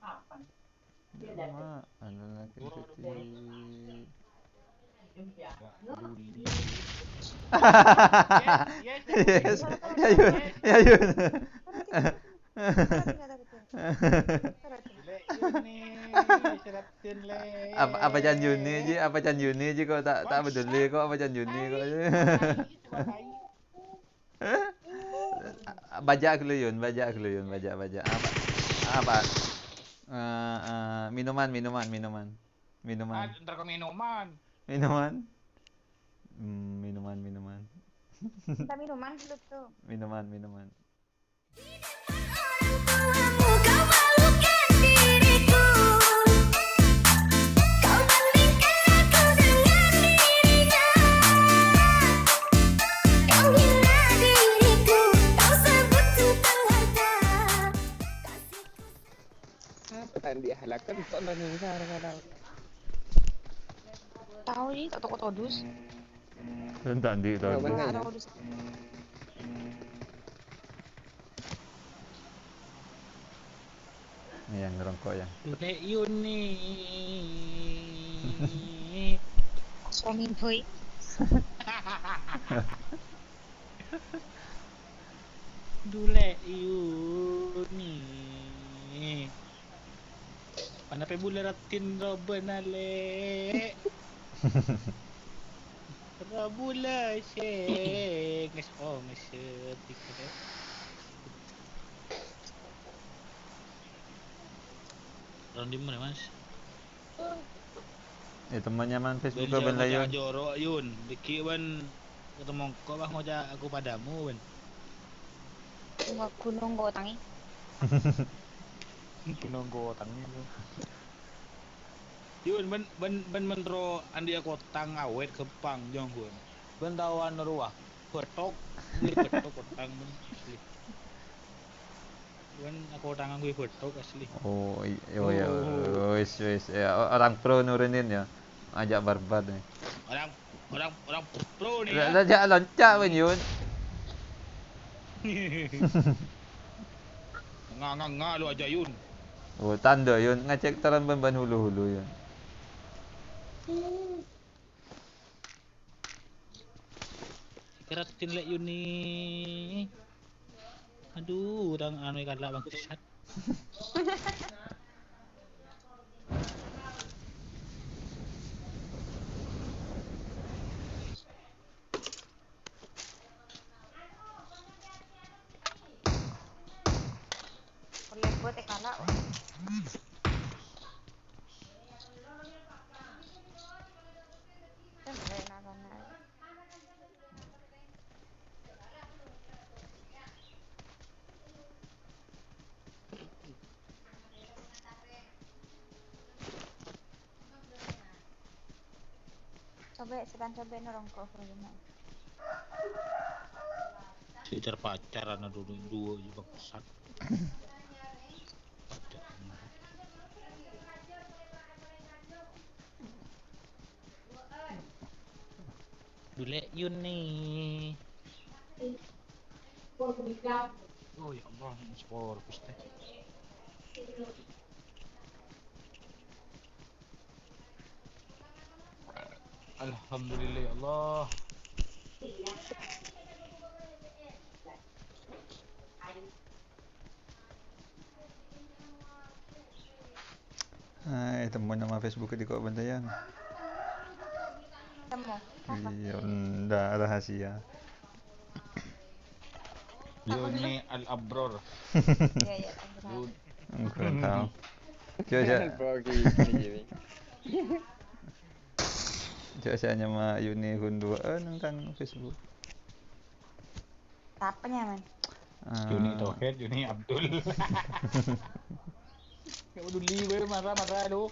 Ma, ano na kiti. Gak peduli. Yes, Yes, yes, ya yun, yes. ya yun. Le yun nih, seratin le. Apa Chan Yuni ji, apa Chan Yuni ji kok tak tak peduli Bangsat, kok apa Chan Yuni kok. tai, cuma tai. Bajak keluyun, bajak keluyun, bajak bajak. Apa? Minuman, minuman, minuman, minuman, Ah, ntar ke minuman. minuman, minuman, minuman, Minta minuman dulu tuh. minuman, minuman. Apa yang dihalakkan tonton ini kadang-kadang. Tahu sih, tak toko todus. Tak di Nggak tahu. benar. Tahu todus. Yang ngerongkok ya. Le yun nih. Suami boy. Dule yun nih. Panape bularatin Robben ale. Rabula she. Nges oh nges tikre. Rondi mana mas? Temannya man Facebook Belja ben ngojak layun. jorok yun. Diki ban ketemu kok bah ngojak aku padamu ban. Nggak gunung kok tangi. Nunggu tangi lu. Yun ban mentro andi aku tang awet kepang jong gun. Ban tawan ruah. Betok, gue betok utang ban asli. Ban aku tangan gue betok asli. Oh, ya. Wis wis. Ya, orang pro nurunin ya. Ajak barbar nih. Orang pro nih ya. Ajak loncat ben yun. Nggak lu aja yun. Oh, tanda yun. Ngecek taran ban hulu-hulu yun. Keratin lek yun nih. Aduh, orang anu kalak bangsat. Boleh buat kalah. Coba sedang coba ngerongkok gimana? Dicar pacaran dulu dua juga bangsat. Dule yun nih. Oh ya Allah, spor pasti. Alhamdulillah ya Allah. Teman nama Facebook di kok bantayan. Temu. Iya, ndak rahasia. Beliau ini Al-Abror. Iya, Kurang tahu. Coba Gini. saya nama Yuni Hundua nang Facebook. Apanya, Man? Yuni Tauhid, Yuni Abdul. Gak peduli gue marah lu.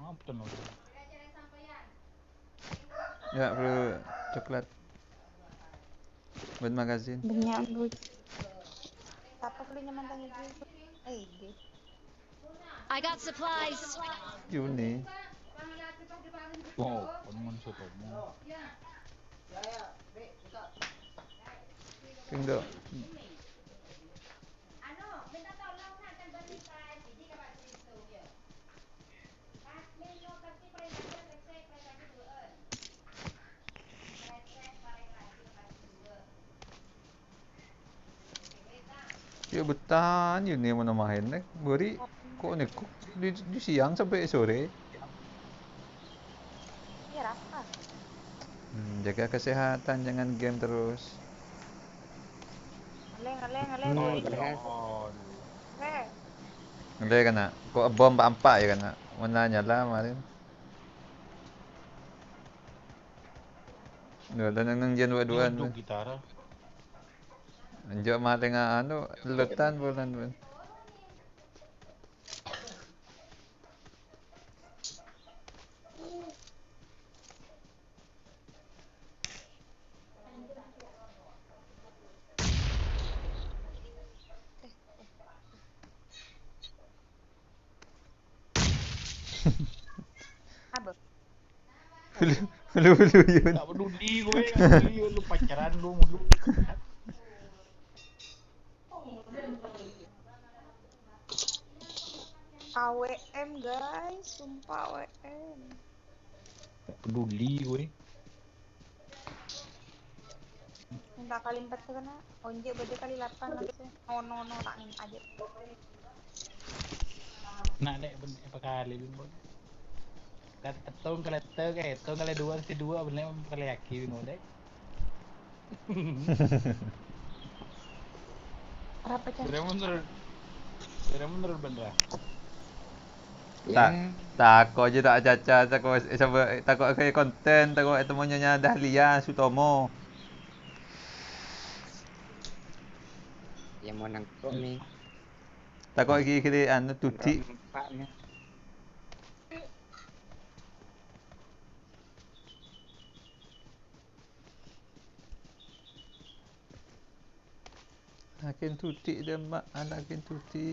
Apa tuh? Ya, perlu coklat. Buat magazin. Banyak lu. Apa belinya mantan itu? Gitu. I got supplies. Yuni. Oh, teman setomo. Tinggal. betah yun mo na main nek. Bari kok nek di siang sampai sore. Iya rasa. Jaga kesehatan, jangan game terus. Ngeleng. Oh, Iya. berhasil. Eh, Ngele kana. Kok bom pa ya kana. Mana nyala marin. Dua dan nang jan duaan. Duduk gitar. Anjo mate nga ano, lutan bulan. apa? Hulu yun. Gak peduli gue, gak peduli lu pacaran lu mulu. AWM guys, sumpah AWM. Gak peduli gue. Minta kali 4 tuh kena. Onje bade kali 8 langsung. No tak nih aja. Nak dek apa kali bimbo. Ketong kali ketong kali dua bener kali yakin bimbo dek. Berapa jam? Sudah menurut bener. Tako aja tak caca, tako kayak konten, tako temunya Dahlia Sutomo. Yang mau nangkep nih. Tako kiri anu Tuti. Paknya. Akin Tuti dia mak, anakin Tuti.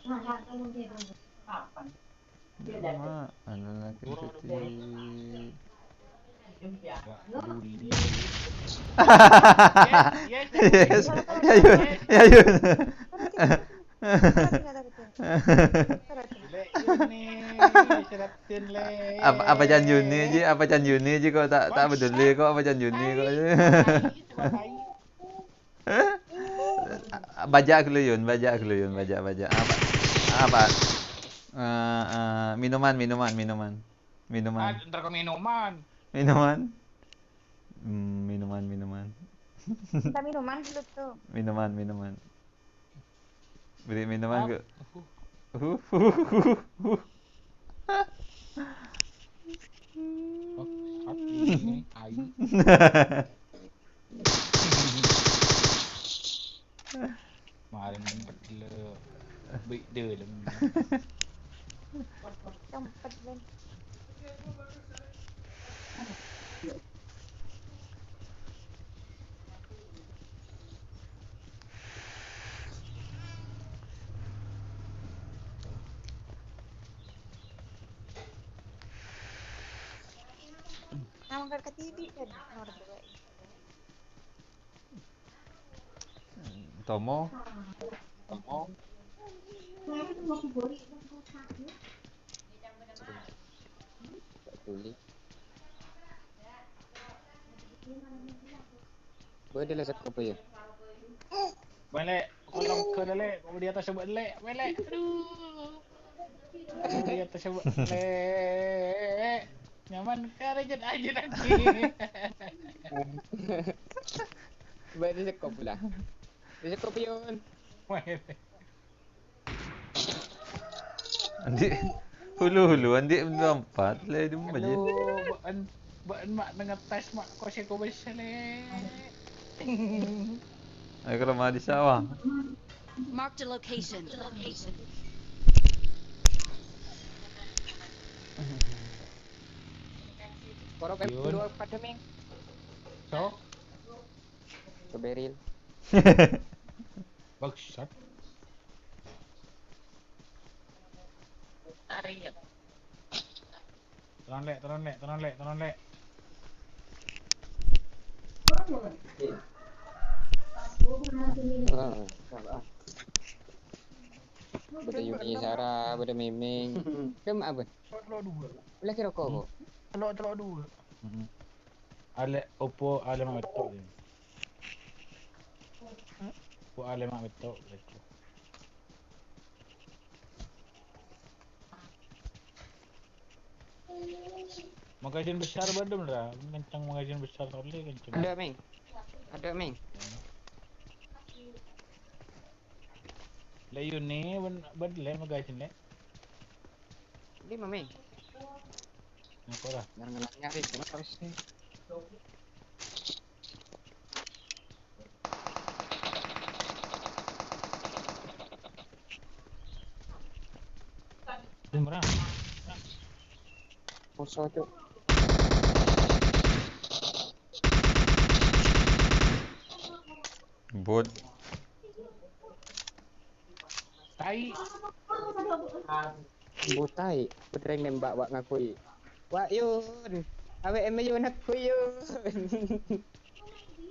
Mak, anakin Tuti. Peduli. Yes. Ya yun. Apa Jan Juni ji? Apa Jan Juni ji kok tak peduli kok apa Jan Juni kok. Bajak keluyun. Apa? Minuman. Ntar ke minuman. Minuman. Minta minuman dulu tuh. Minuman. Beli minuman ke? Ini ayu. Kemarin bedel. Bedel. Cepet Ben. Nah, angkat ke TV kan nomor 2. Tomo. Peduli. Boleh lah cakap apa ya? Balik, kalau ke lele, kau di atas sebut lele, balik. Aduh. Di atas sebut lele. Nyaman kare jet aja nanti. Boleh dia cakap pula. Dia cakap yun. Andi hulu andi melompat le di mana je. Baan mak dengan tes mak kau seko besle. Ay kalau mah di sawah. Marked a location. Korok dua pada ming. So, Ke Beril. bagus. Tenang lek. Bada Yuni Sarah, bada Miming. Dem apa? Telur dua. Boleh kira kau. Telur dua. Ale opo ale matok dia. Bu ale mak betul. Magazin besar badem dah. Kencang magazin besar kali kencang. Ada, Ming. Ada, Ming. Lah yun ni badle magazin le. 5, Ming. Apa dah? Jangan nyari, cuma harus nih. Murah. Musuh cuk. Bot. Tai. Butai, putreng nembak wak ngakui. Wak yun. AWM yun aku yun.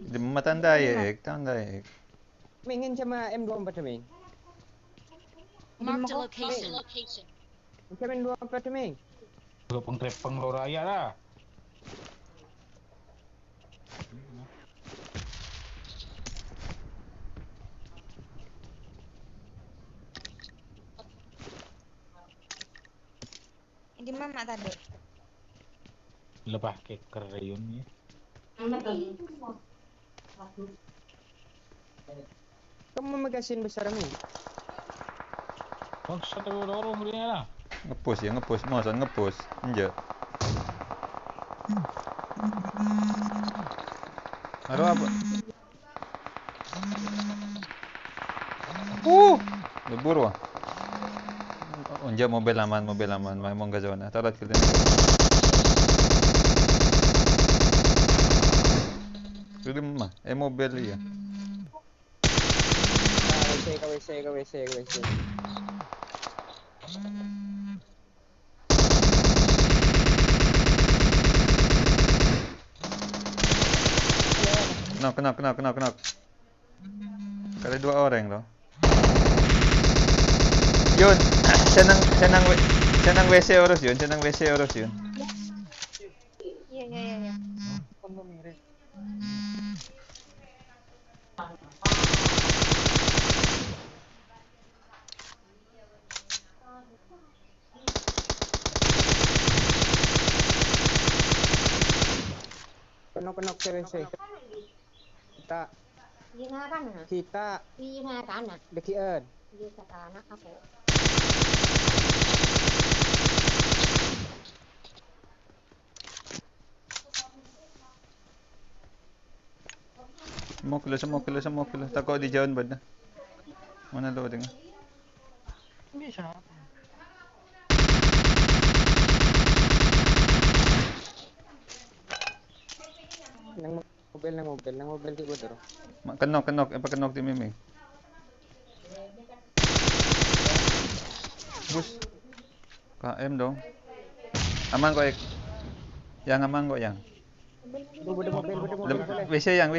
Di matanda ya, tanda ya. Mingin sama M24 Ming. Marked a location. Macam M24 Ming. Kalau pengkrepeng lo raya dah. Di mana tadi? Lepas ke kerayun ni. Kamu magasin besar Ming. Bangsa tu orang berinya lah. Ngepush ya, ngepush. Masa ngepush. Enggak. Aduh apa? Lebur wah. Unja mobil aman, may mong gazona. Tarat kita. Sudah mah, mobil ya. KWC. Knock. Kali 2 orang loh. Yun, senang WC urus yun, Iya. Kenok KWC. Kita dekian. Semua kilo. Tako di jauh bad na. Mana loading? Bisa. Nang mobil di bodor. Kenok, kenok di mimi. Bus. KM dong. Aman kok, yang aman kok yang. Bodor mobil. WC yang.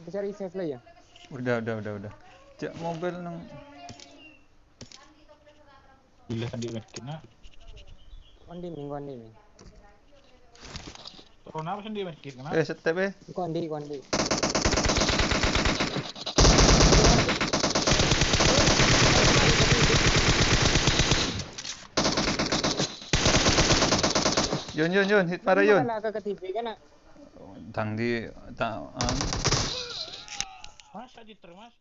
Bisa reserve lah ya. Udah. Cek mobil nang. Bila sandi medkit nak. Kondi Ming. Corona apa sandi medkit kena? Step Kondi. Yun, hit para yun. Wala ka TV ka na. Tang di, Masa ditermas?